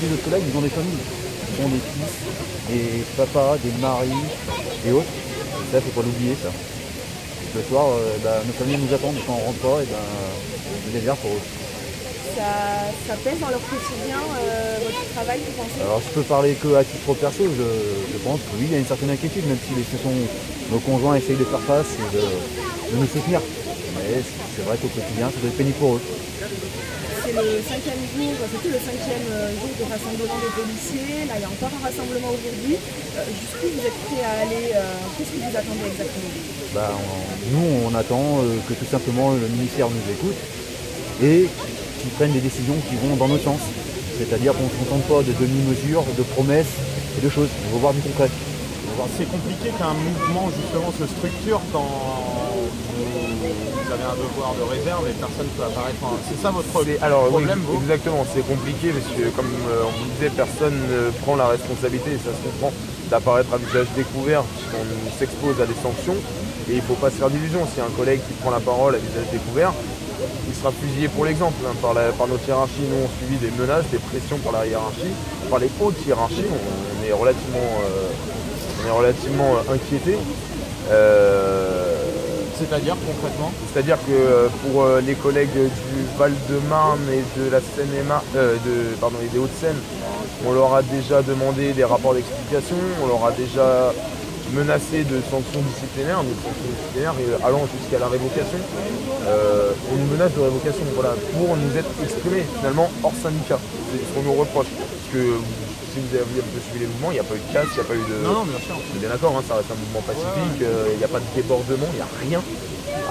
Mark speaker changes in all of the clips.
Speaker 1: tous les autres collègues, ils ont des familles. Ils ont des fils, des papas, des maris et autres. Ça, faut pas l'oublier, ça. Le soir, nos familles nous attendent. Quand on rentre pas, c'est désert pour eux.
Speaker 2: Ça pèse dans leur quotidien, votre travail, vous pensez?
Speaker 1: Alors, je peux parler que à titre perso. Je pense que oui, il y a une certaine inquiétude, même si nos conjoints essayent de faire face et de nous soutenir. Mais c'est vrai qu'au quotidien, ça doit être pénible pour eux.
Speaker 2: C'est le 5e jour, c'était le 5e jour de rassemblement des policiers. Là, il y a encore un rassemblement aujourd'hui. Jusqu'où vous êtes prêts à aller? Qu'est-ce que vous attendez exactement?
Speaker 1: Nous, on attend que tout simplement le ministère nous écoute et qu'ils prennent des décisions qui vont dans notre sens. C'est-à-dire qu'on ne se contente pas de demi-mesures, de promesses et de choses. On veut voir du concret.
Speaker 3: C'est compliqué qu'un mouvement justement se structure quand vous avez un devoir de réserve et personne ne peut apparaître. C'est ça votre problème,
Speaker 4: oui, exactement, c'est compliqué parce que comme on vous disait, personne ne prend la responsabilité, et ça se comprend, d'apparaître à visage découvert puisqu'on s'expose à des sanctions et il ne faut pas se faire d'illusions. Si un collègue qui prend la parole à visage découvert, il sera fusillé pour l'exemple par notre hiérarchie. Nous on subit des menaces, des pressions par la hiérarchie, par les hautes hiérarchies. On est relativement inquiétés.
Speaker 3: C'est-à-dire concrètement?
Speaker 4: C'est-à-dire que pour les collègues du Val-de-Marne et de la et des Hauts-de-Seine, on leur a déjà demandé des rapports d'explication, on leur a déjà menacé de sanctions disciplinaires, allant jusqu'à la révocation. On nous menace de révocation, voilà, pour nous être exprimés finalement hors syndicat. C'est ce qu'on nous reproche. Parce que si vous avez un peu suivi les mouvements, il n'y a pas eu de casse, il n'y a pas eu de...
Speaker 3: Non, bien sûr.
Speaker 4: On est bien d'accord, ça reste un mouvement pacifique, il n'y a pas de débordement, il n'y a rien.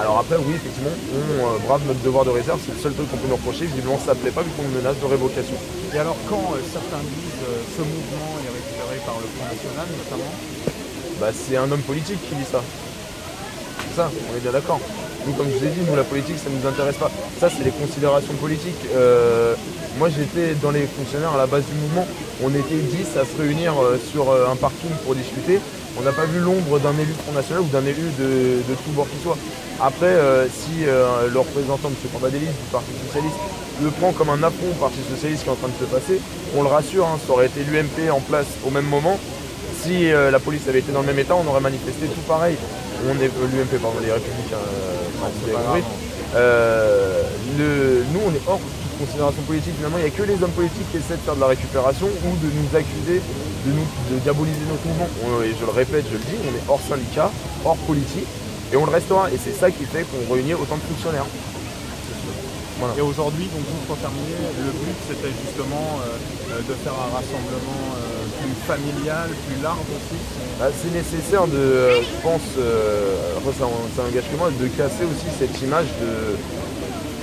Speaker 4: Alors après, oui, effectivement, on brave notre devoir de réserve, c'est le seul truc qu'on peut nous reprocher. Visiblement, ça ne plaît pas vu qu'on nous menace de révocation.
Speaker 3: Et alors quand certains disent ce mouvement est récupéré par le Front National notamment?
Speaker 4: C'est un homme politique qui dit ça. C'est ça, on est bien d'accord. Nous, comme je vous ai dit, la politique, ça ne nous intéresse pas. Ça, c'est les considérations politiques. Moi, j'étais dans les fonctionnaires à la base du mouvement. On était 10 à se réunir sur un parking pour discuter. On n'a pas vu l'ombre d'un élu Front National ou d'un élu de tout bord qui soit. Après, si le représentant, M. Cambadélis, du Parti Socialiste, le prend comme un affront au Parti Socialiste qui est en train de se passer, on le rassure, ça aurait été l'UMP en place au même moment. Si la police avait été dans le même état, on aurait manifesté tout pareil. L'UMP, pardon, les Républicains, nous, on est hors toute considération politique. Finalement, il n'y a que les hommes politiques qui essaient de faire de la récupération ou de nous accuser, de diaboliser notre mouvement. Et je le répète, je le dis, on est hors syndicat, hors politique, et on le restera. Et c'est ça qui fait qu'on réunit autant de fonctionnaires.
Speaker 3: Voilà. Et aujourd'hui, donc vous, pour terminer, le but c'était justement de faire un rassemblement plus familial, plus large aussi.
Speaker 4: C'est nécessaire je pense, ça engage que moi, de casser aussi cette image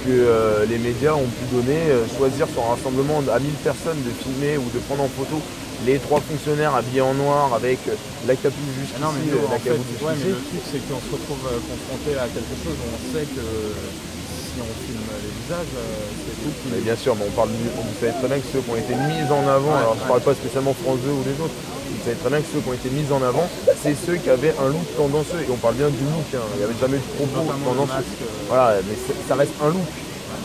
Speaker 4: que les médias ont pu donner, choisir sur un rassemblement à 1000 personnes de filmer ou de prendre en photo les 3 fonctionnaires habillés en noir avec la capuche juste ici, la capuche juste ici.
Speaker 3: Mais le truc c'est qu'on se retrouve confronté à quelque chose où on sait que si on filme les visages, c'est tout qui...
Speaker 4: Mais bien sûr, mais vous savez très bien que ceux qui ont été mis en avant, alors je ne parle pas spécialement France 2 ou les autres, vous savez très bien que ceux qui ont été mis en avant, c'est ceux qui avaient un look tendancieux, et on parle bien du look, il n'y avait jamais eu de propos tendancieux. Voilà, mais ça reste un look.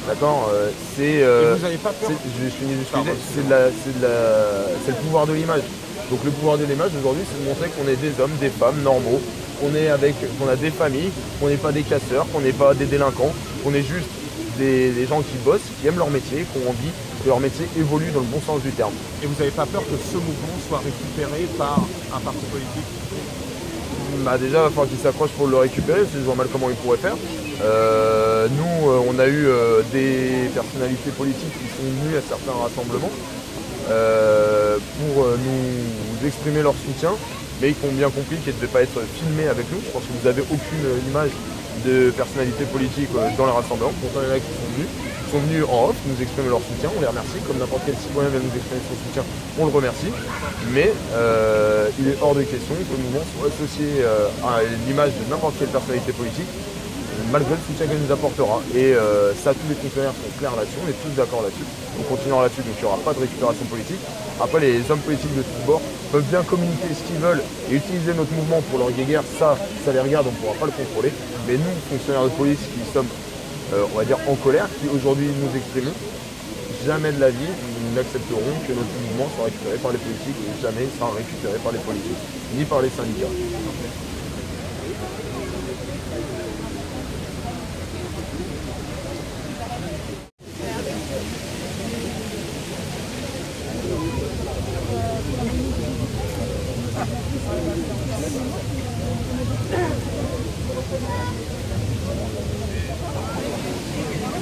Speaker 4: D'accord,
Speaker 3: et vous n'avez pas peur?
Speaker 4: Je finis d'excuser, c'est le pouvoir de l'image. Donc le pouvoir de l'image aujourd'hui, c'est de montrer qu'on est des hommes, des femmes normaux, qu'on a des familles, qu'on n'est pas des casseurs, qu'on n'est pas des délinquants, qu'on est juste des gens qui bossent, qui aiment leur métier, qui ont envie que leur métier évolue dans le bon sens du terme.
Speaker 3: Et vous n'avez pas peur que ce mouvement soit récupéré par un parti politique?
Speaker 4: Déjà, il va falloir qu'ils s'accrochent pour le récupérer, parce que je vois mal comment ils pourraient faire. Nous, on a eu des personnalités politiques qui sont venues à certains rassemblements pour nous exprimer leur soutien, mais qui ont bien compris qu'ils ne devaient pas être filmés avec nous. Je pense que vous n'avez aucune image de personnalités politiques dans les rassemblements. Pourtant, il y en a qui sont venus en off nous exprimer leur soutien, on les remercie, comme n'importe quel citoyen vient nous exprimer son soutien, on le remercie, mais il est hors de question que le mouvement soit associé à l'image de n'importe quelle personnalité politique, malgré le soutien qu'elle nous apportera. Et ça, tous les fonctionnaires sont clairs là-dessus, on est tous d'accord là-dessus, on continuera là-dessus, donc il n'y aura pas de récupération politique. Après, les hommes politiques de tous bords peuvent bien communiquer ce qu'ils veulent et utiliser notre mouvement pour leur guéguerre, ça les regarde, on ne pourra pas le contrôler, mais nous, fonctionnaires de police qui sommes on va dire en colère, qui aujourd'hui nous exprimons, jamais de la vie, n'accepterons que notre mouvement soit récupéré par les politiques et jamais sera récupéré par les politiques, ni par les syndicats.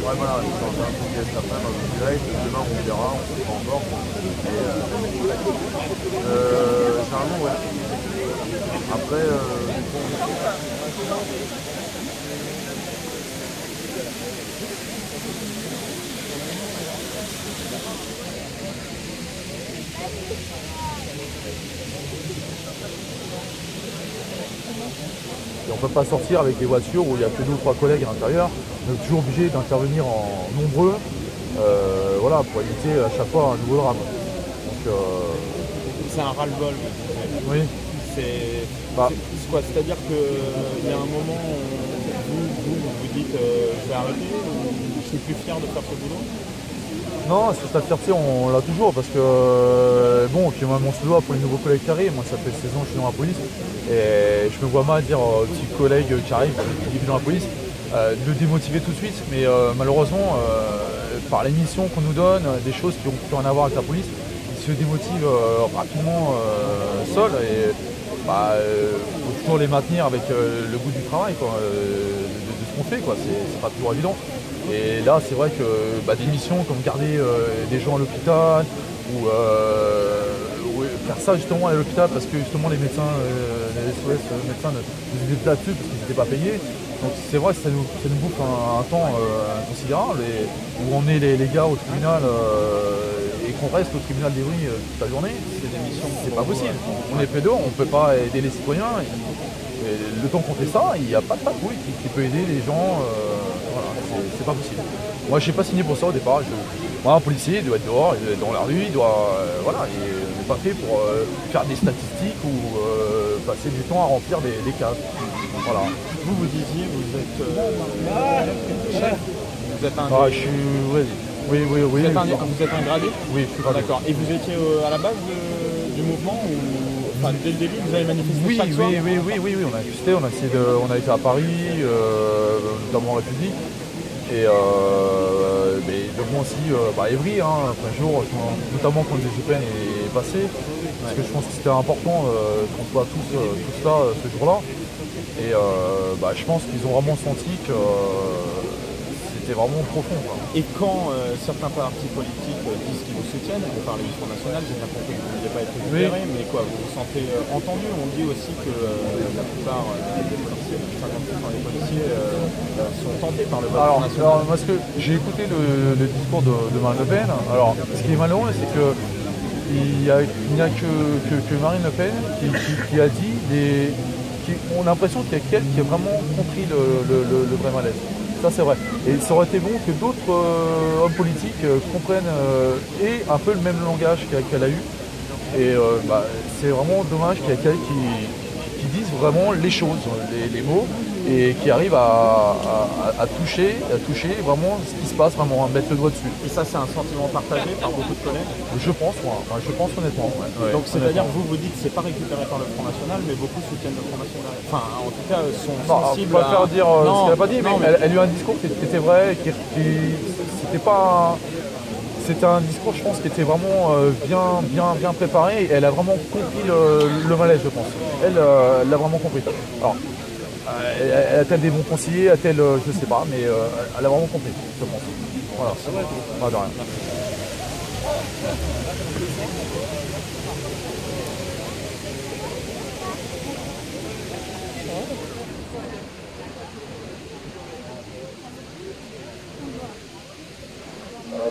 Speaker 4: Ouais, voilà, on fait un podcast après, dans le direct, demain on verra, on ne sait pas encore. Généralement, ouais. Après,
Speaker 1: Et on ne peut pas sortir avec des voitures où il n'y a que 2 ou 3 collègues à l'intérieur. On est toujours obligé d'intervenir en nombreux voilà, pour éviter à chaque fois un nouveau drame. Donc,
Speaker 3: C'est un ras-le-bol.
Speaker 1: oui.
Speaker 3: C'est
Speaker 1: Bah.
Speaker 3: quoi? C'est-à-dire qu'il y a un moment où vous dites je vais arrêter ou je suis plus fier de faire ce boulot?
Speaker 1: Non, cette fierté, on l'a toujours parce que, bon, puis moi, on se doit pour les nouveaux collègues qui arrivent. Moi, ça fait 16 ans que je suis dans la police et je me vois mal dire aux petits collègues qui arrivent, qui vivent dans la police, de le démotiver tout de suite. Mais malheureusement, par les missions qu'on nous donne, des choses qui ont plus rien à voir avec la police, ils se démotivent rapidement seuls et faut toujours les maintenir avec le goût du travail, quoi, de ce qu'on fait, quoi. C'est pas toujours évident. Et là, c'est vrai que des missions comme garder des gens à l'hôpital ou faire ça justement à l'hôpital parce que justement les médecins, les SOS médecins nous étaient là-dessus parce qu'ils n'étaient pas payés. Donc c'est vrai que ça nous bouffe un temps considérable et où on est les gars au tribunal et qu'on reste au tribunal d'Evry toute la journée, c'est pas possible. On est pédo, on ne peut pas aider les citoyens. Et le temps qu'on fait ça, il n'y a pas de patrouille qui peut aider les gens. Voilà, c'est pas possible. Moi, je n'ai pas signé pour ça au départ. Moi, un policier il doit être dehors, il doit être dans la rue, il doit. Voilà, il n'est pas fait pour faire des statistiques ou passer du temps à remplir des cases. Voilà.
Speaker 3: Vous disiez, vous êtes chef, vous êtes un.
Speaker 1: Ah, je suis. Oui.
Speaker 3: Vous êtes un gradé?
Speaker 1: Oui, je suis gradé.
Speaker 3: D'accord. Et vous étiez à la base du mouvement ou enfin, dès le début, vous avez manifesté chaque soir?
Speaker 1: Oui, on a insisté, on a été à Paris, notamment en République. Et donc moi aussi, Evry, un jour, notamment quand le GPN est passé, parce que je pense que c'était important qu'on soit tous là ce jour-là. Et je pense qu'ils ont vraiment senti que c'était vraiment profond, quoi.
Speaker 3: Et quand certains partis politiques disent qu'ils vous soutiennent, vous parlez du Front National, j'ai bien compris que vous ne vouliez pas être récupéré, mais quoi, vous vous sentez entendu? On dit aussi que la plupart des policiers, 50% des policiers sont tentés par le vote Front National.
Speaker 1: Alors, parce que j'ai écouté le discours de Marine Le Pen. Alors, ce qui est malheureux, c'est que il n'y a que Marine Le Pen qui a dit on a l'impression qu'il y a quelqu'un qui a vraiment compris le vrai malaise. Ça c'est vrai. Et ça aurait été bon que d'autres hommes politiques comprennent et un peu le même langage qu'elle a eu. Et c'est vraiment dommage qu'il y ait quelqu'un qui dise vraiment les choses, les mots, et qui arrive à toucher vraiment ce qui se passe, vraiment à mettre le doigt dessus.
Speaker 3: Et ça c'est un sentiment partagé par beaucoup de collègues?
Speaker 1: Je pense honnêtement. Ouais.
Speaker 3: Donc c'est-à-dire que vous dites que c'est pas récupéré par le Front National, mais beaucoup soutiennent le Front National. Enfin, en tout cas, sont sensibles
Speaker 1: à... faire dire ce qu'elle n'a pas dit, mais elle a eu un discours qui était vrai, c'était pas... C'était un discours, je pense, qui était vraiment bien préparé et elle a vraiment compris le malaise, je pense. Elle l'a vraiment compris. Alors, a-t-elle des bons conseillers? A-t-elle, je sais pas, mais elle a vraiment compris, je pense. Voilà. Pas de rien.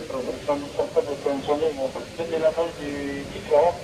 Speaker 5: Progression du centre de pensionné, on peut donner la main du différent.